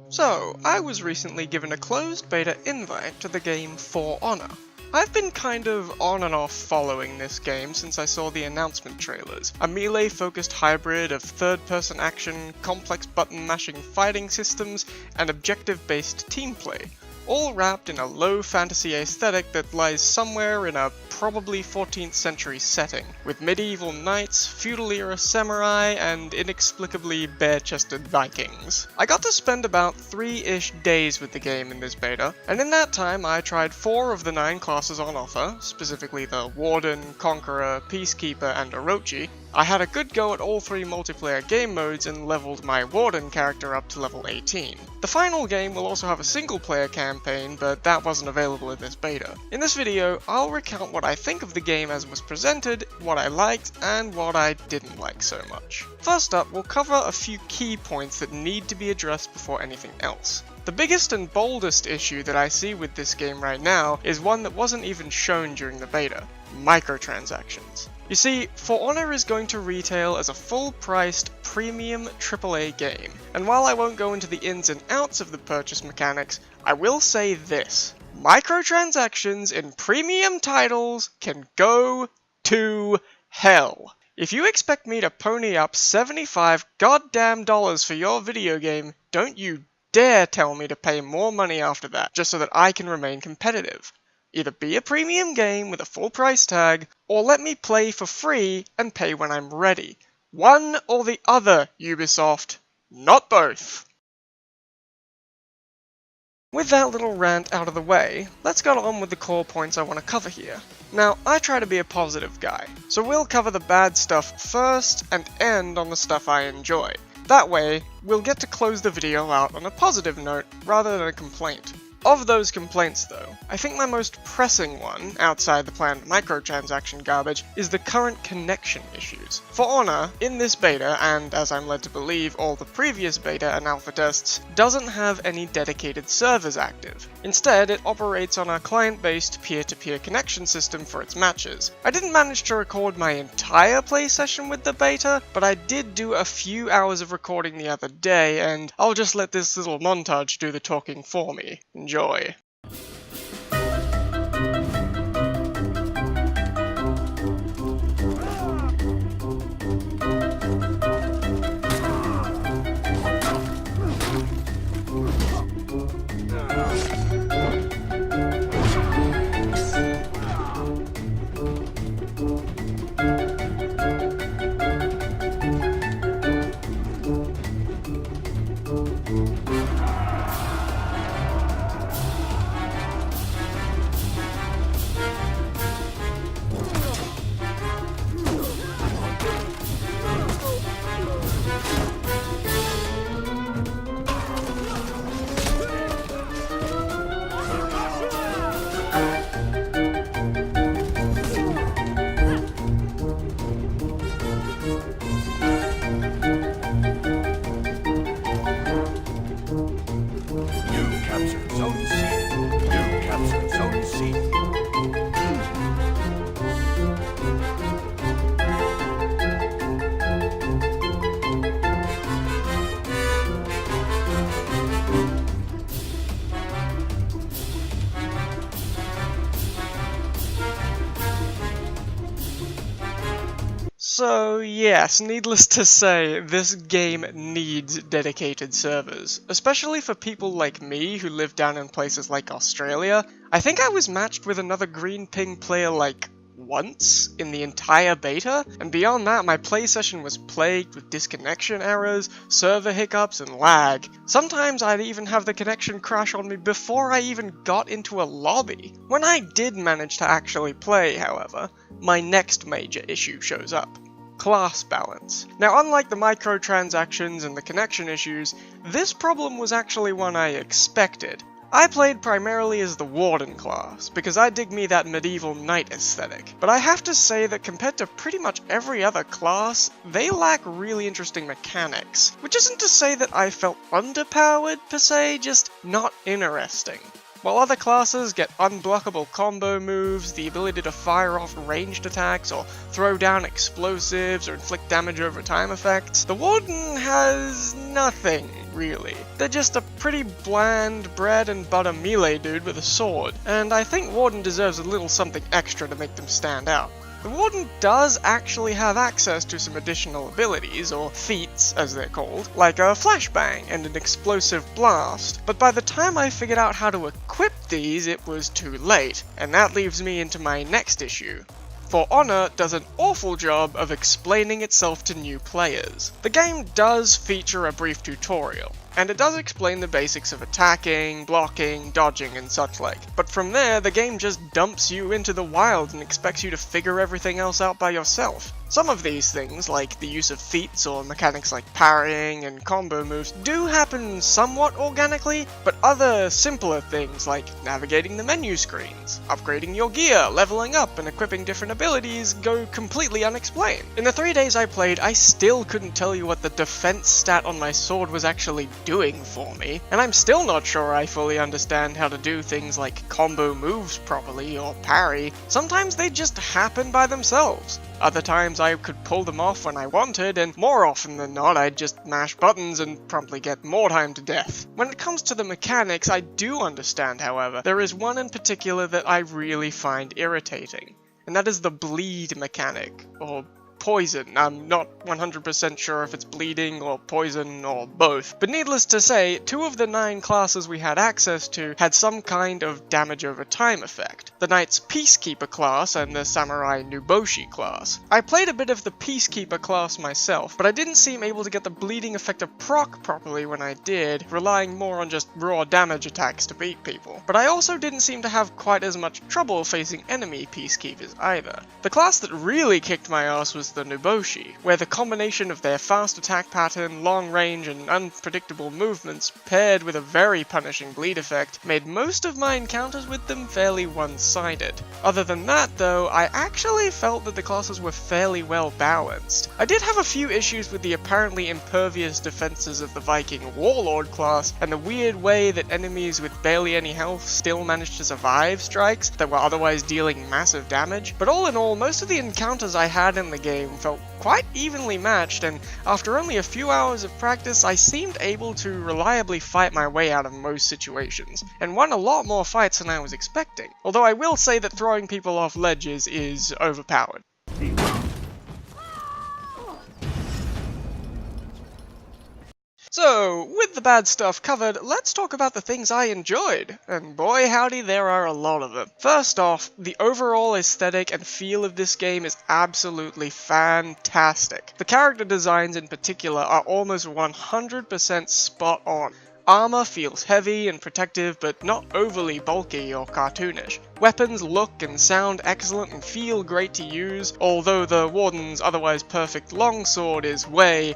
So, I was recently given a closed beta invite to the game For Honor. I've been kind of on and off following this game since I saw the announcement trailers, a melee-focused hybrid of third-person action, complex button-mashing fighting systems, and objective-based team play, all wrapped in a low fantasy aesthetic that lies somewhere in a probably 14th century setting, with medieval knights, feudal-era samurai, and inexplicably bare-chested Vikings. I got to spend about 3-ish days with the game in this beta, and in that time I tried 4 of the 9 classes on offer, specifically the Warden, Conqueror, Peacekeeper, and Orochi. I had a good go at all 3 multiplayer game modes and leveled my Warden character up to level 18. The final game will also have a single player campaign, but that wasn't available in this beta. In this video, I'll recount what I think of the game as was presented, what I liked, and what I didn't like so much. First up, we'll cover a few key points that need to be addressed before anything else. The biggest and boldest issue that I see with this game right now is one that wasn't even shown during the beta: microtransactions. You see, For Honor is going to retail as a full-priced, premium AAA game, and while I won't go into the ins and outs of the purchase mechanics, I will say this: microtransactions in premium titles can go to hell. If you expect me to pony up $75 goddamn dollars for your video game, don't you dare tell me to pay more money after that, just so that I can remain competitive. Either be a premium game with a full price tag, or let me play for free and pay when I'm ready. One or the other, Ubisoft, not both. With that little rant out of the way, let's get on with the core points I want to cover here. Now, I try to be a positive guy, so we'll cover the bad stuff first and end on the stuff I enjoy. That way, we'll get to close the video out on a positive note rather than a complaint. Of those complaints though, I think my most pressing one, outside the planned microtransaction garbage, is the current connection issues. For Honor, in this beta, and as I'm led to believe all the previous beta and alpha tests, doesn't have any dedicated servers active. Instead, it operates on a client-based peer-to-peer connection system for its matches. I didn't manage to record my entire play session with the beta, but I did do a few hours of recording the other day, and I'll just let this little montage do the talking for me. Enjoy. So yes, needless to say, this game needs dedicated servers, especially for people like me who live down in places like Australia. I think I was matched with another green ping player like once in the entire beta, and beyond that my play session was plagued with disconnection errors, server hiccups, and lag. Sometimes I'd even have the connection crash on me before I even got into a lobby. When I did manage to actually play, however, my next major issue shows up: class balance. Now, unlike the microtransactions and the connection issues, this problem was actually one I expected. I played primarily as the Warden class, because I dig me that medieval knight aesthetic, but I have to say that compared to pretty much every other class, they lack really interesting mechanics, which isn't to say that I felt underpowered per se, just not interesting. while other classes get unblockable combo moves, the ability to fire off ranged attacks or throw down explosives or inflict damage over time effects, the Warden has nothing, really. They're just a pretty bland bread and butter melee dude with a sword, and I think Warden deserves a little something extra to make them stand out. The Warden does actually have access to some additional abilities, or feats as they're called, like a flashbang and an explosive blast, but by the time I figured out how to equip these it was too late, and that leaves me into my next issue. For Honor does an awful job of explaining itself to new players. The game does feature a brief tutorial, and it does explain the basics of attacking, blocking, dodging, and such like. But from there, the game just dumps you into the wild and expects you to figure everything else out by yourself. Some of these things, like the use of feats or mechanics like parrying and combo moves, do happen somewhat organically, but other simpler things like navigating the menu screens, upgrading your gear, leveling up, and equipping different abilities go completely unexplained. In the 3 days I played, I still couldn't tell you what the defense stat on my sword was actually doing for me, and I'm still not sure I fully understand how to do things like combo moves properly or parry. Sometimes they just happen by themselves. Other times I could pull them off when I wanted, and more often than not I'd just mash buttons and promptly get more time to death. When it comes to the mechanics, I do understand, however. There is one in particular that I really find irritating, and that is the bleed mechanic, or poison. I'm not 100% sure if it's bleeding or poison or both, but needless to say, 2 of the 9 classes we had access to had some kind of damage over time effect. The Knight's Peacekeeper class and the Samurai Boshi class. I played a bit of the Peacekeeper class myself, but I didn't seem able to get the bleeding effect of proc properly when I did, relying more on just raw damage attacks to beat people. But I also didn't seem to have quite as much trouble facing enemy Peacekeepers either. The class that really kicked my ass was the Boshi, where the combination of their fast attack pattern, long range, and unpredictable movements, paired with a very punishing bleed effect, made most of my encounters with them fairly one-sided. Other than that, though, I actually felt that the classes were fairly well balanced. I did have a few issues with the apparently impervious defenses of the Viking Warlord class, and the weird way that enemies with barely any health still managed to survive strikes that were otherwise dealing massive damage, but all in all, most of the encounters I had in the game felt quite evenly matched, and after only a few hours of practice, I seemed able to reliably fight my way out of most situations, and won a lot more fights than I was expecting. Although I will say that throwing people off ledges is overpowered. So, with the bad stuff covered, let's talk about the things I enjoyed, and boy howdy there are a lot of them. First off, the overall aesthetic and feel of this game is absolutely fantastic. The character designs in particular are almost 100% spot on. Armor feels heavy and protective, but not overly bulky or cartoonish. Weapons look and sound excellent and feel great to use, although the Warden's otherwise perfect longsword is way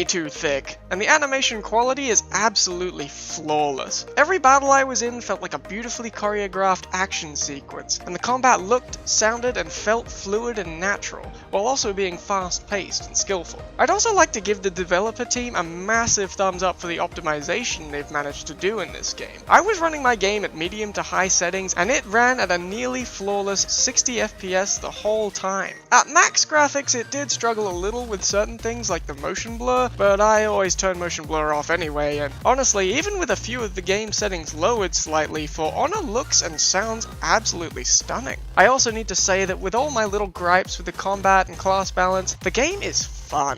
too thick, and the animation quality is absolutely flawless. Every battle I was in felt like a beautifully choreographed action sequence, and the combat looked, sounded, and felt fluid and natural, while also being fast-paced and skillful. I'd also like to give the developer team a massive thumbs up for the optimization they've managed to do in this game. I was running my game at medium to high settings, and it ran at a nearly flawless 60 FPS the whole time. At max graphics, it did struggle a little with certain things like the motion blur, but I always turn motion blur off anyway, and honestly, even with a few of the game settings lowered slightly, For Honor looks and sounds absolutely stunning. I also need to say that with all my little gripes with the combat and class balance, the game is fun.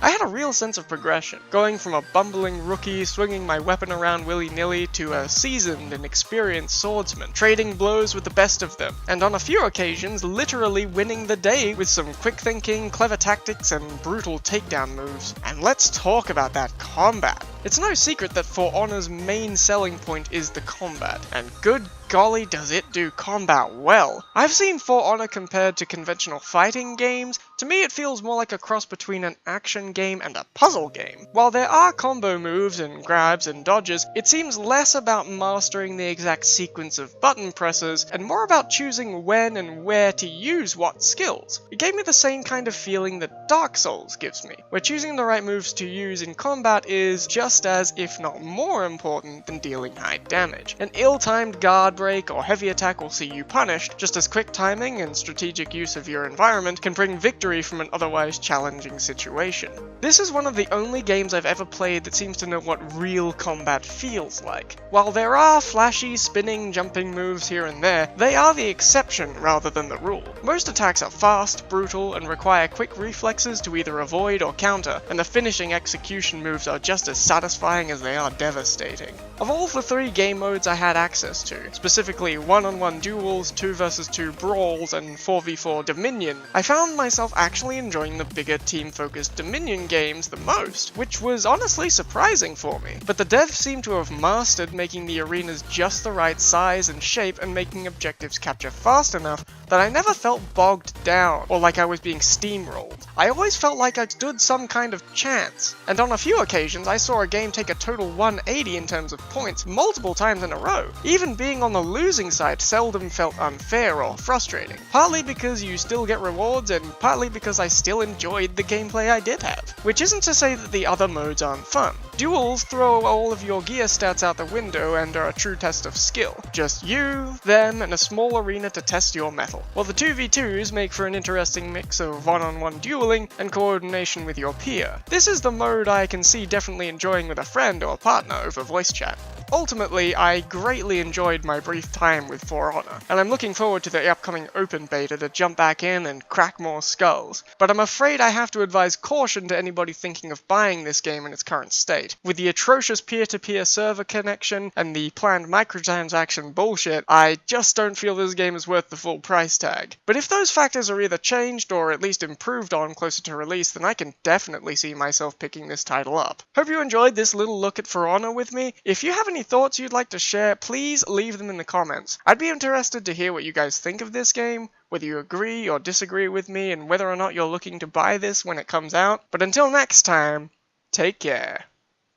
I had a real sense of progression, going from a bumbling rookie swinging my weapon around willy-nilly to a seasoned and experienced swordsman, trading blows with the best of them, and on a few occasions literally winning the day with some quick thinking, clever tactics, and brutal takedown moves. And let's talk about that combat. It's no secret that For Honor's main selling point is the combat, and good golly does it do combat well. I've seen For Honor compared to conventional fighting games. To me it feels more like a cross between an action game and a puzzle game. While there are combo moves and grabs and dodges, it seems less about mastering the exact sequence of button presses and more about choosing when and where to use what skills. It gave me the same kind of feeling that Dark Souls gives me, where choosing the right moves to use in combat is just just as, if not more important, than dealing high damage. An ill-timed guard break or heavy attack will see you punished, just as quick timing and strategic use of your environment can bring victory from an otherwise challenging situation. This is one of the only games I've ever played that seems to know what real combat feels like. While there are flashy, spinning, jumping moves here and there, they are the exception rather than the rule. Most attacks are fast, brutal, and require quick reflexes to either avoid or counter, and the finishing execution moves are just as satisfying as they are devastating. Of all the 3 game modes I had access to, specifically 1-on-1 duels, 2 vs 2 brawls, and 4v4 Dominion, I found myself actually enjoying the bigger team-focused Dominion games the most, which was honestly surprising for me. But the devs seem to have mastered making the arenas just the right size and shape and making objectives capture fast enough that I never felt bogged down or like I was being steamrolled. I always felt like I stood some kind of chance, and on a few occasions I saw a game take a total 180 in terms of points multiple times in a row. Even being on the losing side seldom felt unfair or frustrating, partly because you still get rewards and partly because I still enjoyed the gameplay I did have. Which isn't to say that the other modes aren't fun. Duels throw all of your gear stats out the window and are a true test of skill. Just you, them, and a small arena to test your mettle. While the 2v2s make for an interesting mix of one-on-one dueling and coordination with your peer. This is the mode I can see definitely enjoying with a friend or partner over voice chat. Ultimately, I greatly enjoyed my brief time with For Honor, and I'm looking forward to the upcoming open beta to jump back in and crack more skulls. But I'm afraid I have to advise caution to anybody thinking of buying this game in its current state. With the atrocious peer-to-peer server connection and the planned microtransaction bullshit, I just don't feel this game is worth the full price tag. But if those factors are either changed or at least improved on closer to release, then I can definitely see myself picking this title up. Hope you enjoyed this little look at For Honor with me. If you have any thoughts you'd like to share, please leave them in the comments. I'd be interested to hear what you guys think of this game, whether you agree or disagree with me, and whether or not you're looking to buy this when it comes out. But until next time, take care.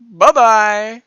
Bye-bye!